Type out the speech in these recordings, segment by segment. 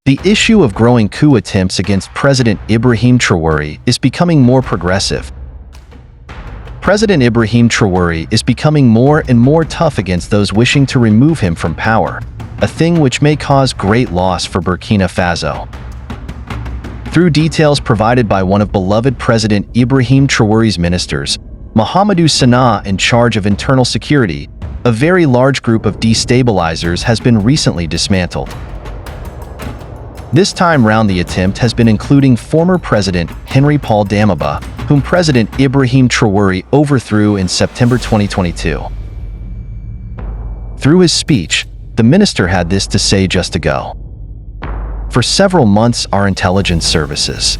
The issue of growing coup attempts against President Ibrahim Traoré is becoming more progressive. President Ibrahim Traoré is becoming more and more tough against those wishing to remove him from power, a thing which may cause great loss for Burkina Faso. Through details provided by one of beloved President Ibrahim Traoré's ministers, Mahamadou Sana, in charge of internal security, a very large group of destabilizers has been recently dismantled. This time round the attempt has been including former President Henry Paul Damiba, whom President Ibrahim Traoré overthrew in September 2022. Through his speech, the minister had this to say just ago. For several months, our intelligence services,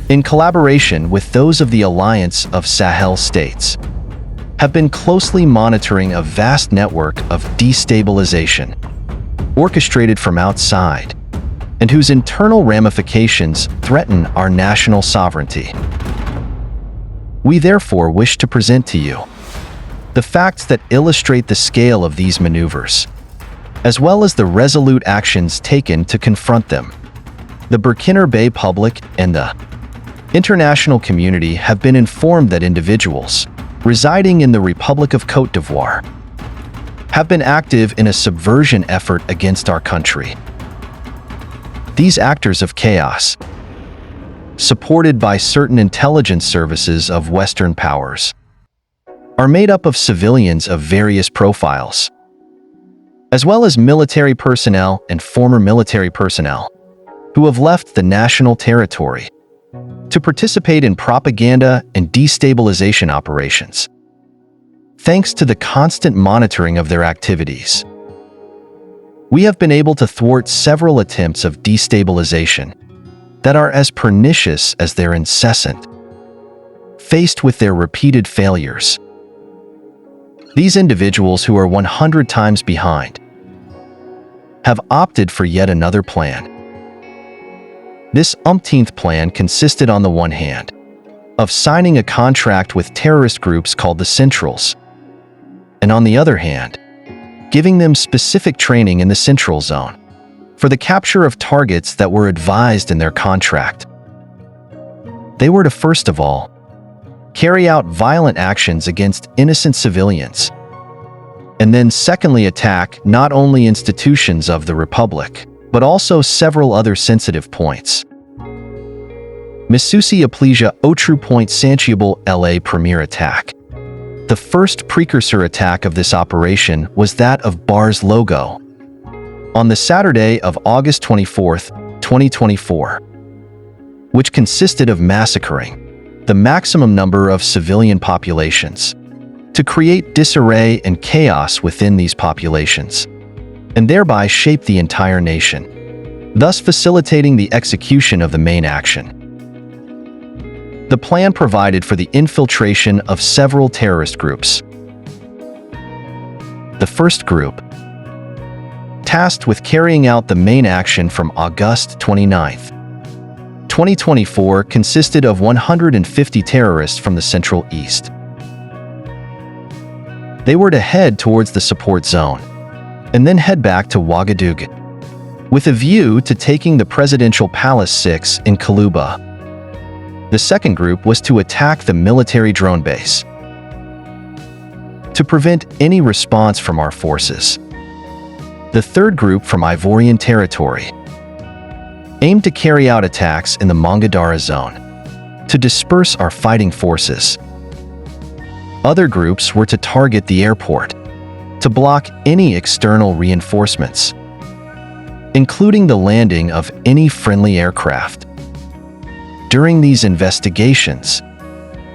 in collaboration with those of the Alliance of Sahel States, have been closely monitoring a vast network of destabilization, orchestrated from outside, and whose internal ramifications threaten our national sovereignty. We therefore wish to present to you the facts that illustrate the scale of these maneuvers, as well as the resolute actions taken to confront them. The Burkina Faso public and the international community have been informed that individuals residing in the Republic of Côte d'Ivoire have been active in a subversion effort against our country. These actors of chaos, supported by certain intelligence services of Western powers, are made up of civilians of various profiles, as well as military personnel and former military personnel who have left the national territory to participate in propaganda and destabilization operations. Thanks to the constant monitoring of their activities, we have been able to thwart several attempts of destabilization that are as pernicious as their incessant. Faced with their repeated failures, these individuals, who are 100 times behind, have opted for yet another plan. This umpteenth plan consisted, on the one hand, of signing a contract with terrorist groups called the Centrals, and on the other hand, giving them specific training in the Central Zone for the capture of targets that were advised in their contract. They were to, first of all, carry out violent actions against innocent civilians, and then secondly attack not only institutions of the Republic, but also several other sensitive points. Misusi Aplesia Otru Point Sanchiable LA Premier Attack. The first precursor attack of this operation was that of Bars Logo on the Saturday of August 24, 2024, which consisted of massacring the maximum number of civilian populations to create disarray and chaos within these populations, and thereby shape the entire nation, thus facilitating the execution of the main action. The plan provided for the infiltration of several terrorist groups. The first group, tasked with carrying out the main action from August 29, 2024, consisted of 150 terrorists from the Central East. They were to head towards the support zone and then head back to Ouagadougou, with a view to taking the Presidential Palace 6 in Kalouba. The second group was to attack the military drone base to prevent any response from our forces. The third group, from Ivorian territory, aimed to carry out attacks in the Mangadara zone to disperse our fighting forces. Other groups were to target the airport to block any external reinforcements, including the landing of any friendly aircraft. During these investigations,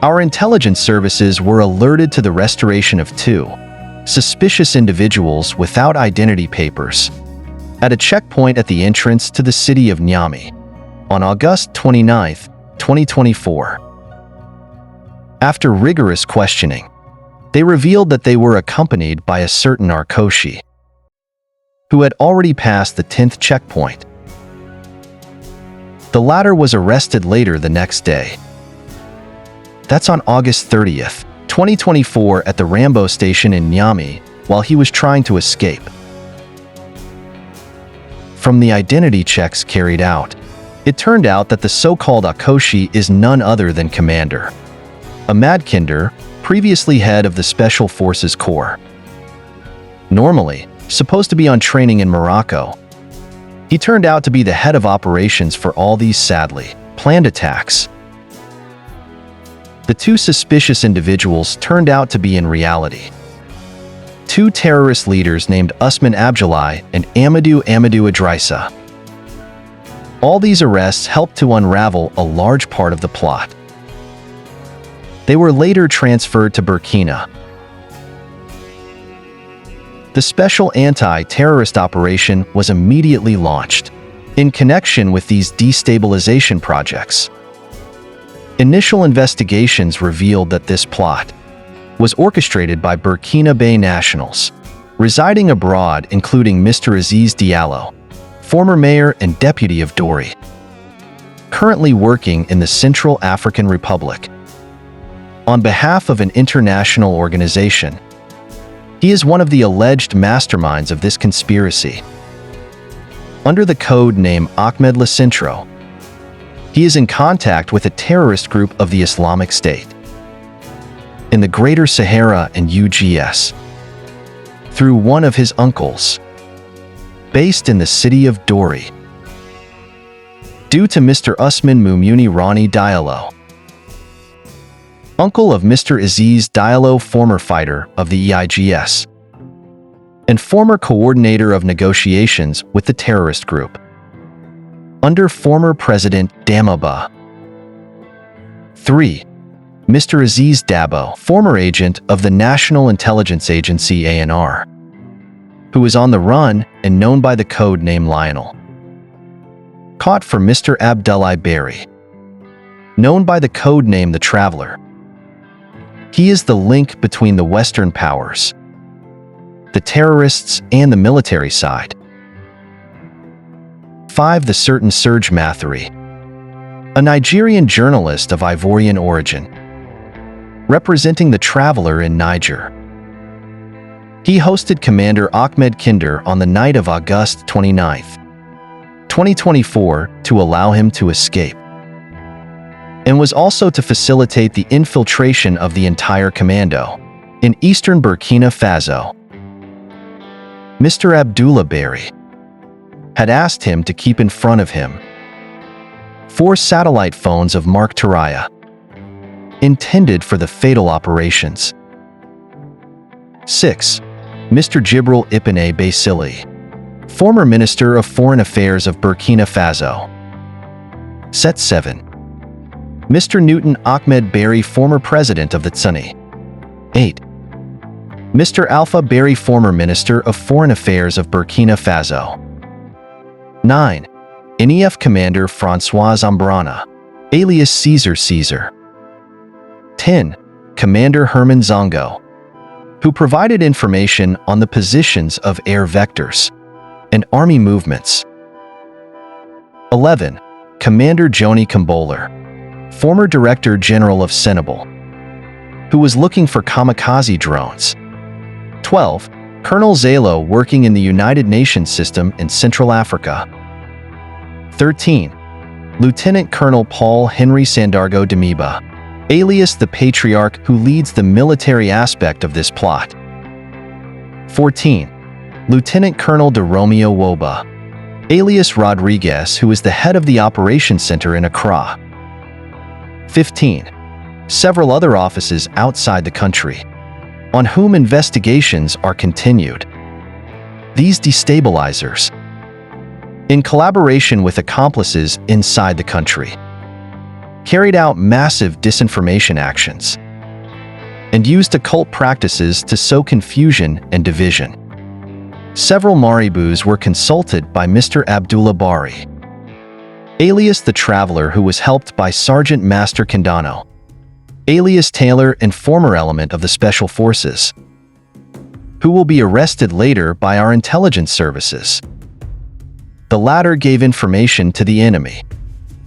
our intelligence services were alerted to the restoration of two suspicious individuals without identity papers at a checkpoint at the entrance to the city of Niamey on August 29, 2024. After rigorous questioning, they revealed that they were accompanied by a certain Arkoshi, who had already passed the 10th checkpoint. The latter was arrested later the next day. That's on August 30th, 2024, at the Rambo station in Niamey while he was trying to escape. From the identity checks carried out, it turned out that the so-called Akoshi is none other than Commander Ahmad Kinder, previously head of the Special Forces Corps. Normally supposed to be on training in Morocco, he turned out to be the head of operations for all these sadly planned attacks. The two suspicious individuals turned out to be in reality two terrorist leaders named Usman Abdullahi and Amadou Idrissa. All these arrests helped to unravel a large part of the plot. They were later transferred to Burkina. The special anti-terrorist operation was immediately launched in connection with these destabilization projects. Initial investigations revealed that this plot was orchestrated by Burkina Faso nationals residing abroad, including Mr. Aziz Diallo, former mayor and deputy of Dori, currently working in the Central African Republic. On behalf of an international organization, he is one of the alleged masterminds of this conspiracy. Under the code name Ahmed Lacentro, he is in contact with a terrorist group of the Islamic State in the Greater Sahara and UGS through one of his uncles, based in the city of Dori. Due to Mr. Usman Mumuni Rani Diallo, uncle of Mr. Aziz Diallo, former fighter of the EIGS, and former coordinator of negotiations with the terrorist group, under former President Damaba. 3. Mr. Aziz Dabo, former agent of the National Intelligence Agency ANR, who is on the run and known by the code name Lionel. Caught for Mr. Abdullahi Berry, known by the code name The Traveler. He is the link between the Western powers, the terrorists, and the military side. 5. The certain Serge Mathuri, a Nigerian journalist of Ivorian origin, representing the Traveler in Niger. He hosted Commander Ahmed Kinder on the night of August 29, 2024, to allow him to escape, and was also to facilitate the infiltration of the entire commando in eastern Burkina Faso. Mr. Abdullah Berry had asked him to keep in front of him 4 satellite phones of Mark Taraya, intended for the fatal operations. 6. Mr. Jibril Ipane Basili, former Minister of Foreign Affairs of Burkina Faso. Set 7. Mr. Newton Ahmed Berry, former President of the Tsuni. 8. Mr. Alpha Berry, former Minister of Foreign Affairs of Burkina Faso. 9. NEF Commander Francois Zambrana, alias Caesar. 10. Commander Herman Zongo, who provided information on the positions of air vectors and army movements. 11. Commander Joni Kamboler, former Director General of Senegal, who was looking for kamikaze drones. 12. Colonel Zalo, working in the United Nations system in Central Africa. 13. Lieutenant Colonel Paul Henry Sandargo Damiba, alias the Patriarch, who leads the military aspect of this plot. 14. Lieutenant Colonel de Romeo Woba, alias Rodriguez, who is the head of the operations center in Accra. 15. Several other offices outside the country, on whom investigations are continued. These destabilizers, in collaboration with accomplices inside the country, carried out massive disinformation actions and used occult practices to sow confusion and division. Several maribous were consulted by Mr. Abdullah Bari, alias the Traveler, who was helped by Sergeant Master Kindano, alias Taylor, and former element of the Special Forces, who will be arrested later by our intelligence services. The latter gave information to the enemy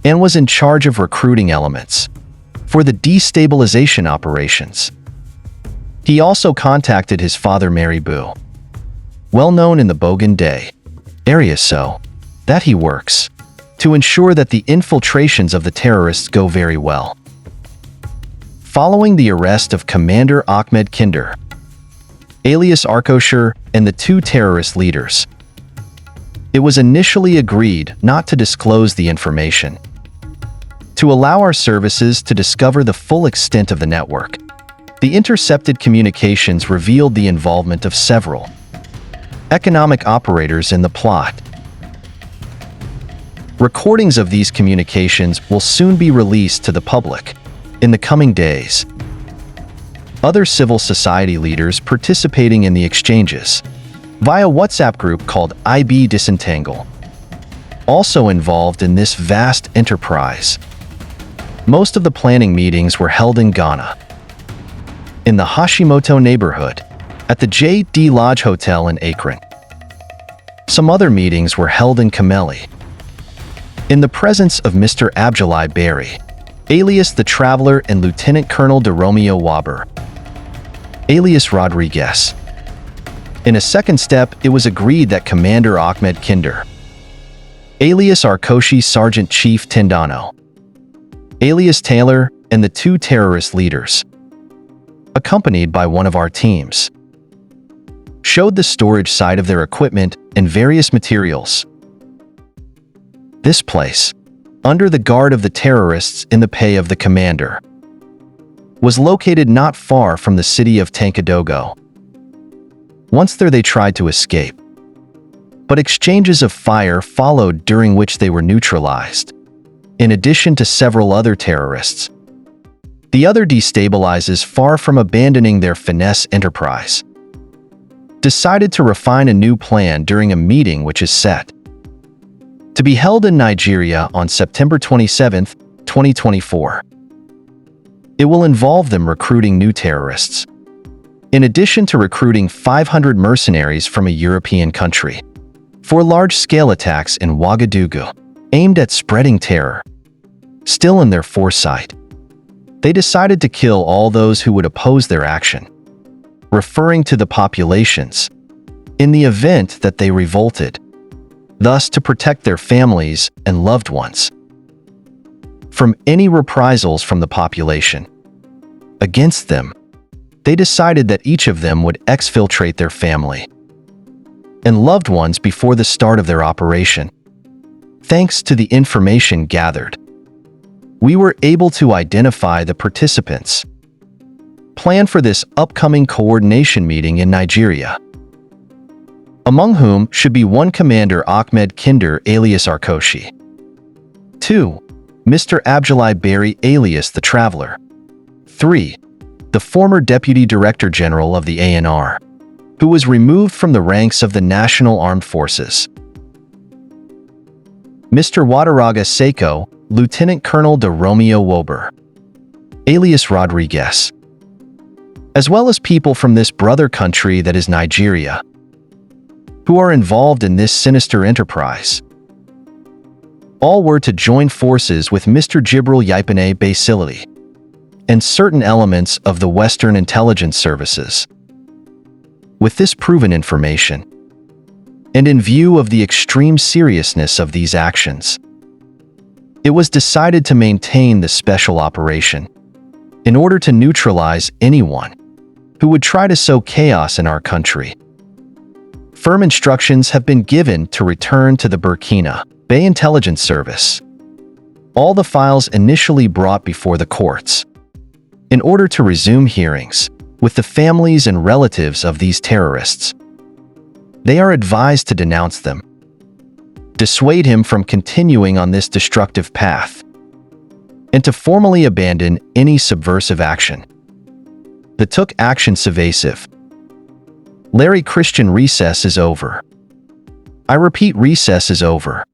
and was in charge of recruiting elements for the destabilization operations. He also contacted his father Maribou, well known in the Bogan Day area, so that he works to ensure that the infiltrations of the terrorists go very well. Following the arrest of Commander Ahmed Kinder, alias Arkosher, and the two terrorist leaders, it was initially agreed not to disclose the information, to allow our services to discover the full extent of the network. The intercepted communications revealed the involvement of several economic operators in the plot. Recordings of these communications will soon be released to the public in the coming days. Other civil society leaders participating in the exchanges via WhatsApp group called IB Disentangle, also involved in this vast enterprise. Most of the planning meetings were held in Ghana, in the Hashimoto neighborhood, at the J.D. Lodge Hotel in Akron. Some other meetings were held in Kameli, in the presence of Mr. Abdoulaye Barry, alias the Traveler, and Lieutenant Colonel de Romeo Waber, alias Rodriguez. In a second step, it was agreed that Commander Ahmed Kinder, alias Arkoshi Sergeant Chief Tindano, alias Taylor, and the two terrorist leaders, accompanied by one of our teams, showed the storage site of their equipment and various materials. This place, under the guard of the terrorists in the pay of the commander, was located not far from the city of Tankadogo. Once there, they tried to escape, but exchanges of fire followed, during which they were neutralized, in addition to several other terrorists. The other destabilizers, far from abandoning their finesse enterprise, decided to refine a new plan during a meeting which is set to be held in Nigeria on September 27, 2024. It will involve them recruiting new terrorists, in addition to recruiting 500 mercenaries from a European country, for large-scale attacks in Ouagadougou, aimed at spreading terror. Still in their foresight, they decided to kill all those who would oppose their action, referring to the populations, in the event that they revolted, thus to protect their families and loved ones from any reprisals from the population against them. They decided that each of them would exfiltrate their family and loved ones before the start of their operation. Thanks to the information gathered, we were able to identify the participants. Plan for this upcoming coordination meeting in Nigeria, among whom should be 1 Commander Ahmed Kinder alias Arkoshi, 2 Mr. Abdoulaye Barry alias the Traveler, 3 the former Deputy Director General of the ANR, who was removed from the ranks of the National Armed Forces, Mr. Wadaraga Seiko, Lieutenant Colonel de Romeo Wober, alias Rodriguez, as well as people from this brother country that is Nigeria, who are involved in this sinister enterprise. All were to join forces with Mr. Jibril Yipane Basilili and certain elements of the Western intelligence services. With this proven information, and in view of the extreme seriousness of these actions, it was decided to maintain the special operation in order to neutralize anyone who would try to sow chaos in our country. Firm instructions have been given to return to the Burkina Faso Intelligence Service all the files initially brought before the courts, in order to resume hearings with the families and relatives of these terrorists. They are advised to denounce them, dissuade him from continuing on this destructive path, and to formally abandon any subversive action that took action subversive. Larry Christian, recess is over. I repeat, recess is over.